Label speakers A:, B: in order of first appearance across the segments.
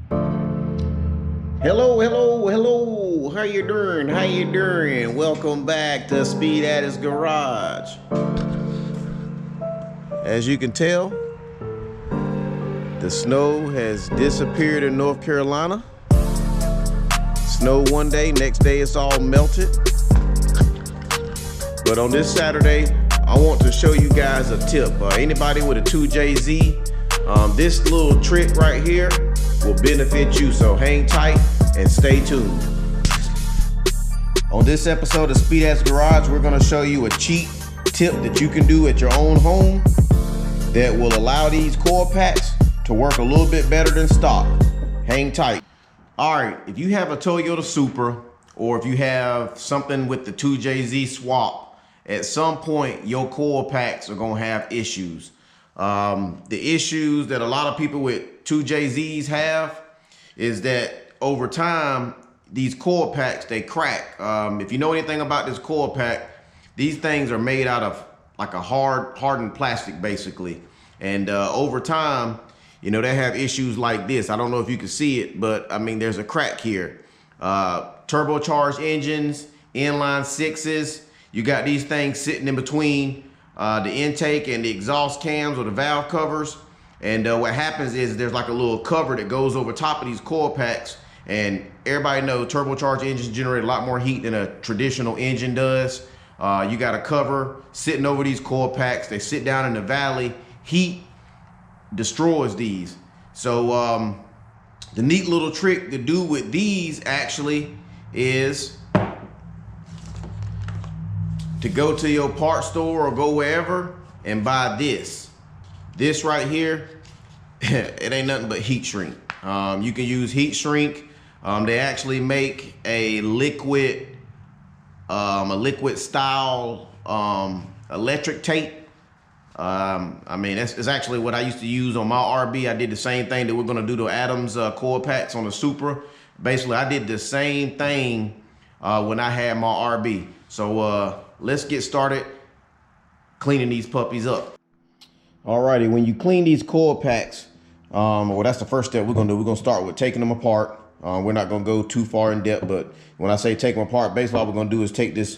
A: Hello, hello, hello. How you doing? How you doing? Welcome back to Speed Addict's Garage. As you can tell, the snow has disappeared in North Carolina. Snow one day, next day it's all melted. But on this Saturday, I want to show you guys a tip. Anybody with a 2JZ, this little trick right here will benefit you, so hang tight and stay tuned. On this episode of Speed Addict's Garage, we're gonna show you a cheat tip that you can do at your own home that will allow these coil packs to work a little bit better than stock. Hang tight. All right, if you have a Toyota Supra, or if you have something with the 2JZ swap, at some point your coil packs are gonna have issues. The issues that a lot of people with 2JZs have is that over time, these coil packs, they crack. If you know anything about this coil pack, these things are made out of like a hardened plastic basically. And over time, you know, they have issues like this. I don't know if you can see it, but I mean, there's a crack here. Turbocharged engines, inline sixes, you got these things sitting in between the intake and the exhaust cams or the valve covers. And what happens is there's like a little cover that goes over top of these coil packs. And everybody knows turbocharged engines generate a lot more heat than a traditional engine does. You got a cover sitting over these coil packs. They sit down in the valley. Heat destroys these. So the neat little trick to do with these actually is to go to your parts store or go wherever and buy this. This right here, it ain't nothing but heat shrink. You can use heat shrink. They actually make a liquid style electric tape. I mean, that's actually what I used to use on my RB. I did the same thing that we're gonna do to Adam's coil packs on the Supra. Basically, I did the same thing when I had my RB. So let's get started cleaning these puppies up. Alrighty, when you clean these coil packs, well, that's the first step we're gonna do. We're gonna start with taking them apart. We're not gonna go too far in depth, but when I say take them apart, basically all we're gonna do is take this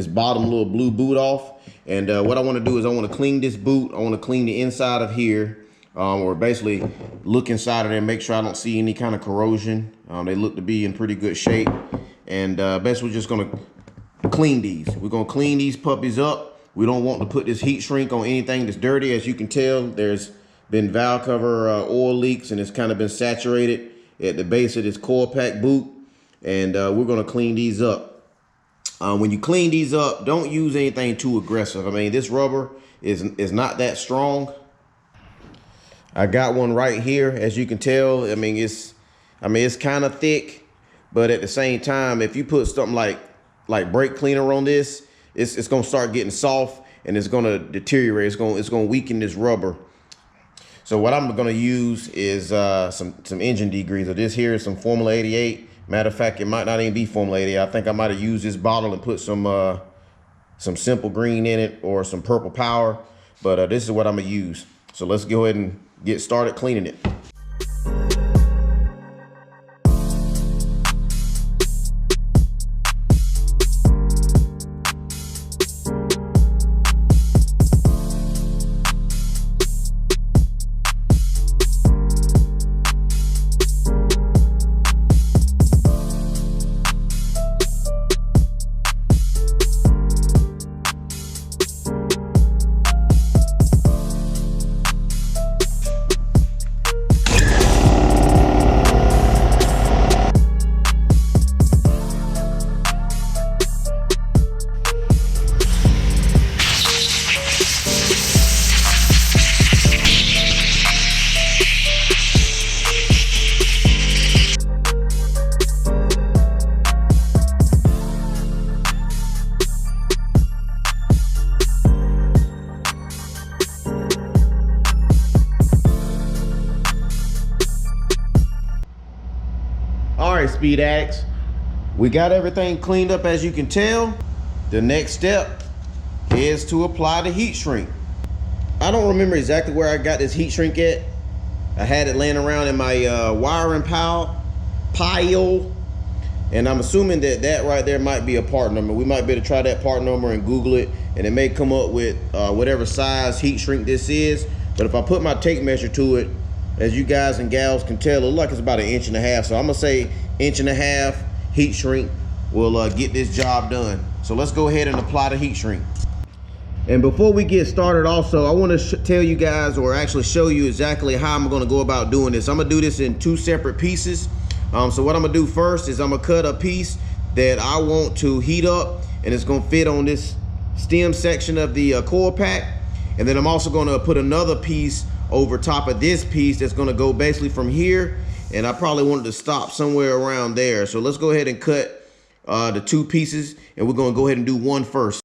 A: bottom little blue boot off. And what I wanna do is I wanna clean this boot. I wanna clean the inside of here, or basically look inside of there and make sure I don't see any kind of corrosion. They look to be in pretty good shape. And basically we're just gonna clean these. We're gonna clean these puppies up. We don't want to put this heat shrink on anything that's dirty. As you can tell, there's been valve cover oil leaks and it's kind of been saturated at the base of this coil pack boot. And we're gonna clean these up. When you clean these up, don't use anything too aggressive. I mean, this rubber is not that strong. I got one right here, as you can tell. I mean, it's kind of thick, but at the same time, if you put something like brake cleaner on this, it's gonna start getting soft and it's gonna deteriorate. It's gonna weaken this rubber. So what I'm gonna use is some engine degreaser. This here is some Formula 88. Matter of fact, it might not even be Formula 88. I think I might have used this bottle and put some Simple Green in it or some Purple Power. But this is what I'm gonna use. So let's go ahead and get started cleaning it. right, Speed Addicts, we got everything cleaned up. As you can tell, the next step is to apply the heat shrink. I don't remember exactly where I got this heat shrink at, I had it laying around in my wiring pile, and I'm assuming that that right there might be a part number. We might be able to try that part number and Google it, and it may come up with whatever size heat shrink this is. But if I put my tape measure to it, as you guys and gals can tell, it looks like it's about 1.5 inches. So I'm gonna say 1.5 inch heat shrink will get this job done. So let's go ahead and apply the heat shrink. And before we get started also, I want to tell you guys, or actually show you exactly how I'm going to go about doing this. I'm going to do this in 2 separate pieces. So what I'm going to do first is I'm going to cut a piece that I want to heat up, and it's going to fit on this stem section of the coil pack. And then I'm also going to put another piece over top of this piece that's going to go basically from here. And I probably wanted to stop somewhere around there. So let's go ahead and cut the 2 pieces, and we're going to go ahead and do one first.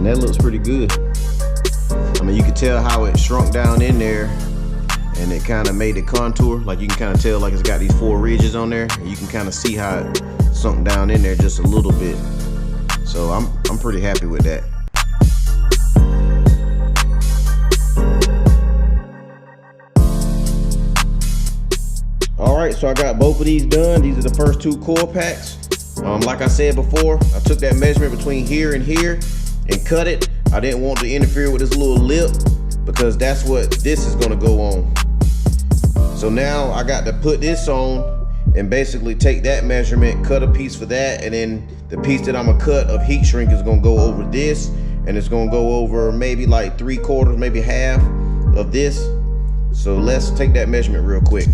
A: That looks pretty good. I mean, you can tell how it shrunk down in there, and it kind of made the contour. Like you can kind of tell, like it's got these 4 ridges on there, and you can kind of see how it sunk down in there just a little bit. So I'm pretty happy with that. All right, so I got both of these done. These are the first 2 coil packs. Like I said before, I took that measurement between here and here and cut it. I didn't want to interfere with this little lip because that's what this is going to go on. So now I got to put this on and basically take that measurement, cut a piece for that, and then the piece that I'm gonna cut of heat shrink is gonna go over this, and it's gonna go over maybe like 3/4, maybe half of this. So let's take that measurement real quick.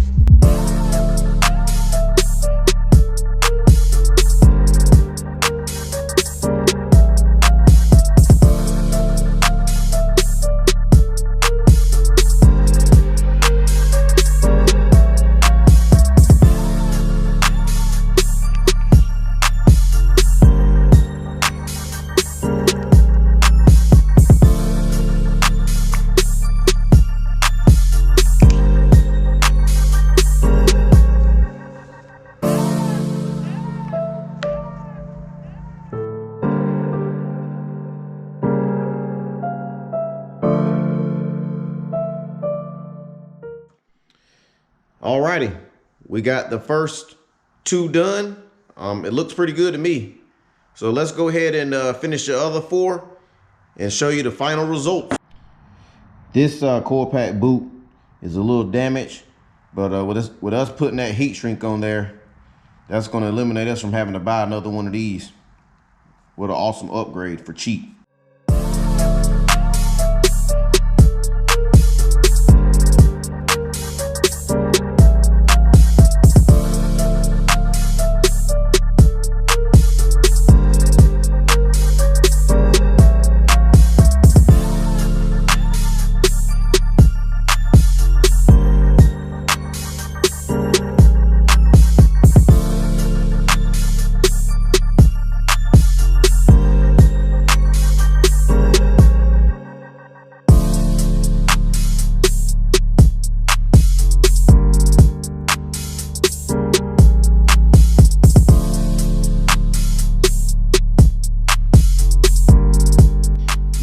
A: Alrighty, we got the first 2 done. It looks pretty good to me. So let's go ahead and finish the other 4 and show you the final result. This coil pack boot is a little damaged, but with us putting that heat shrink on there, that's going to eliminate us from having to buy another one of these. What an awesome upgrade for cheap.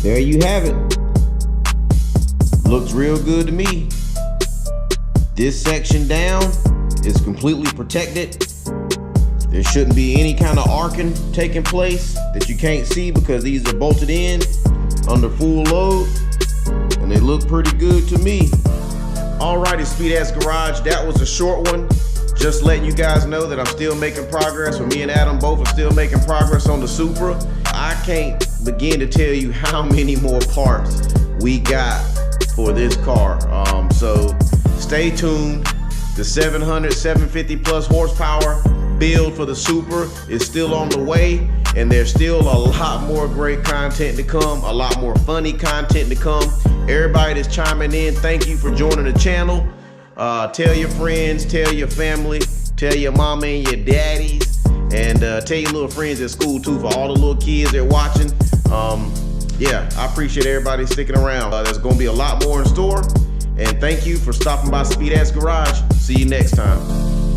A: There you have it. Looks real good to me. This section down is completely protected. There shouldn't be any kind of arcing taking place that you can't see because these are bolted in under full load, and they look pretty good to me. Alrighty, Speed Ass Garage, that was a short one. Just letting you guys know that I'm still making progress. Me and Adam both are still making progress on the Supra. I can't begin to tell you how many more parts we got for this car. So stay tuned. The 700, 750 plus horsepower build for the Supra is still on the way, and there's still a lot more great content to come, a lot more funny content to come. Everybody that's chiming in, thank you for joining the channel. Tell your friends, tell your family, tell your mama and your daddies, and tell your little friends at school too, for all the little kids that are watching. Yeah, I appreciate everybody sticking around. There's gonna be a lot more in store, and thank you for stopping by Speed Ass Garage. See you next time.